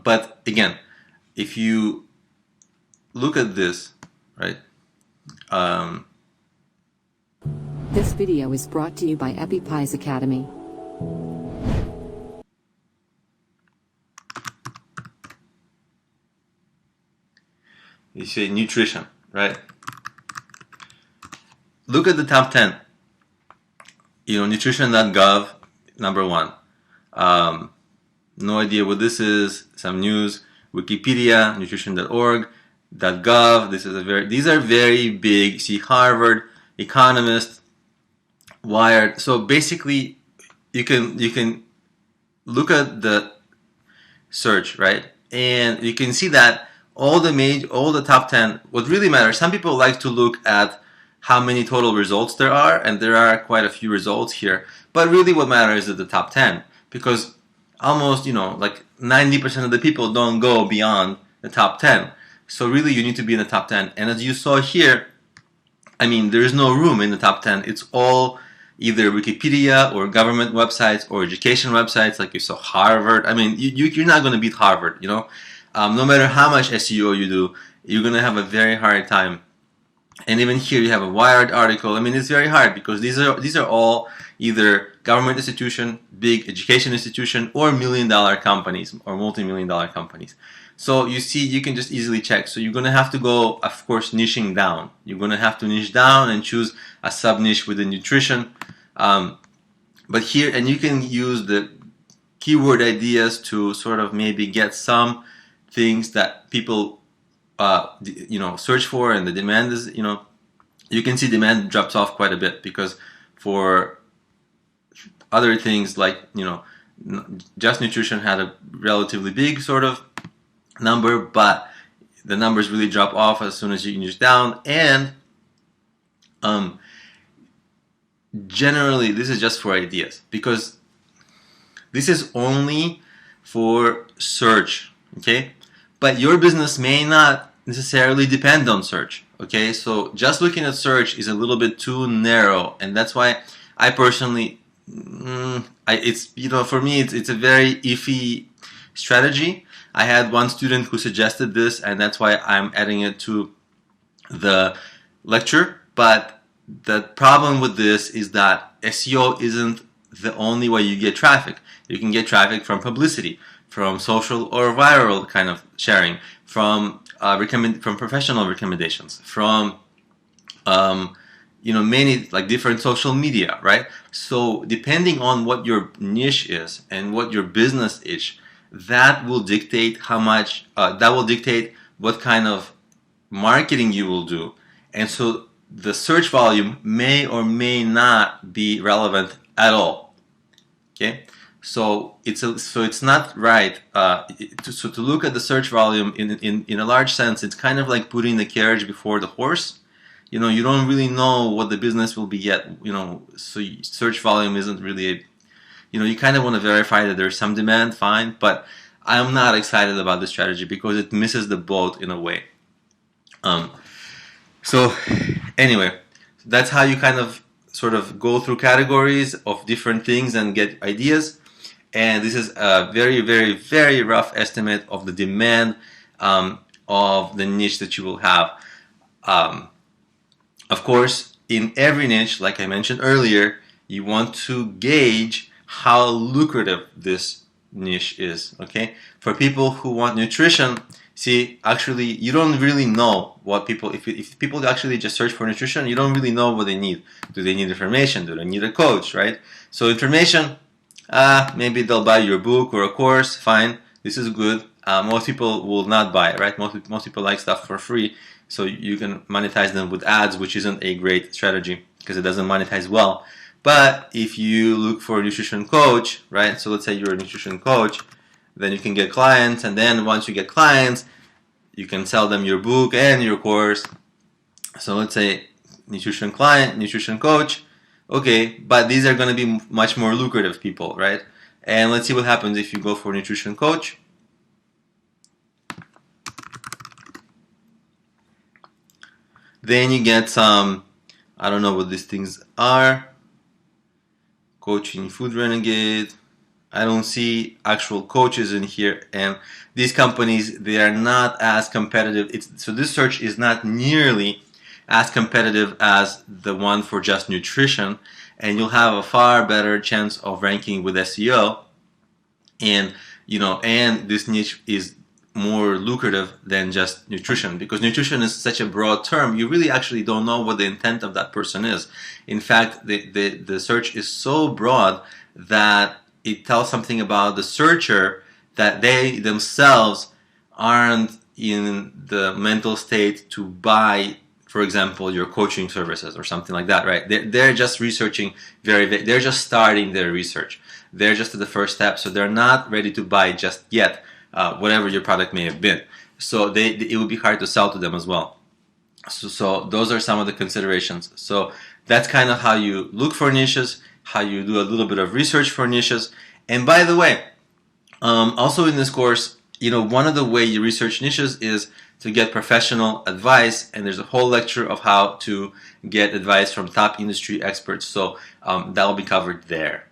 but again, if you look at this, right? This video is brought to you by Appy Pie Academy. You say nutrition, right? Look at the top 10. Nutrition.gov, number 1. No idea what this is. Some news. Wikipedia, nutrition.org, .gov. These are very big. See, Harvard, Economist, Wired. So basically, you can look at the search, right? And you can see that all the top 10. What really matters. Some people like to look at how many total results there are, and there are quite a few results here. But really, what matters is the top 10, because almost like 90% of the people don't go beyond the top 10. So really, you need to be in the top 10. And as you saw here, I mean, there is no room in the top 10. It's all either Wikipedia or government websites or education websites, like you saw Harvard. I mean, you're not going to beat Harvard. No matter how much SEO you do, you're going to have a very hard time. And even here you have a Wired article. I mean, it's very hard because these are all either government institution, big education institution, or million-dollar companies or multi-million-dollar companies. So you see, you can just easily check. So you're going to have to go, of course, niching down. You're going to have to niche down and choose a sub-niche within nutrition. But here, and you can use the keyword ideas to sort of maybe get some things that people search for, and the demand is, you can see demand drops off quite a bit, because for other things like, just nutrition had a relatively big sort of number, but the numbers really drop off as soon as you niche down. And generally, this is just for ideas, because this is only for search, okay? But your business may not necessarily depend on search, okay? So just looking at search is a little bit too narrow, and that's why I personally, for me, it's a very iffy strategy. I had one student who suggested this, and that's why I'm adding it to the lecture. But the problem with this is that SEO isn't the only way you get traffic. You can get traffic from publicity, from social or viral kind of sharing, from professional recommendations, from many like different social media, right? So depending on what your niche is and what your business is, that will dictate how much. That will dictate what kind of marketing you will do, and so the search volume may or may not be relevant at all. Okay. So it's not right to look at the search volume in a large sense. It's kind of like putting the carriage before the horse. You don't really know what the business will be yet. So search volume isn't really you kind of want to verify that there's some demand, fine. But I'm not excited about this strategy because it misses the boat in a way. So anyway, that's how you kind of sort of go through categories of different things and get ideas. And this is a very, very, very rough estimate of the demand of the niche that you will have. Of course, in every niche, like I mentioned earlier, you want to gauge how lucrative this niche is. Okay, for people who want nutrition, see, actually, you don't really know what people. If people actually just search for nutrition, you don't really know what they need. Do they need information? Do they need a coach? Right? So information. Maybe they'll buy your book or a course. Fine, this is good. Most people will not buy, right? Most people like stuff for free, so you can monetize them with ads, which isn't a great strategy because it doesn't monetize well. But if you look for a nutrition coach, right? So let's say you're a nutrition coach, then you can get clients, and then once you get clients, you can sell them your book and your course. So let's say nutrition client, nutrition coach. Okay, but these are going to be much more lucrative people, right? And let's see what happens if you go for nutrition coach. Then you get some, I don't know what these things are. Coaching Food Renegade. I don't see actual coaches in here, and these companies, they are not as competitive. So this search is not nearly as competitive as the one for just nutrition, and you'll have a far better chance of ranking with SEO. And and this niche is more lucrative than just nutrition, because nutrition is such a broad term. You really actually don't know what the intent of that person is. In fact, the search is so broad that it tells something about the searcher that they themselves aren't in the mental state to buy, for example, your coaching services or something like that, right? They're just researching they're just starting their research. They're just at the first step, so they're not ready to buy just yet, whatever your product may have been. So it would be hard to sell to them as well. So those are some of the considerations. So that's kind of how you look for niches, how you do a little bit of research for niches. And by the way, also in this course, one of the way you research niches is to get professional advice, and there's a whole lecture of how to get advice from top industry experts. So that will be covered there.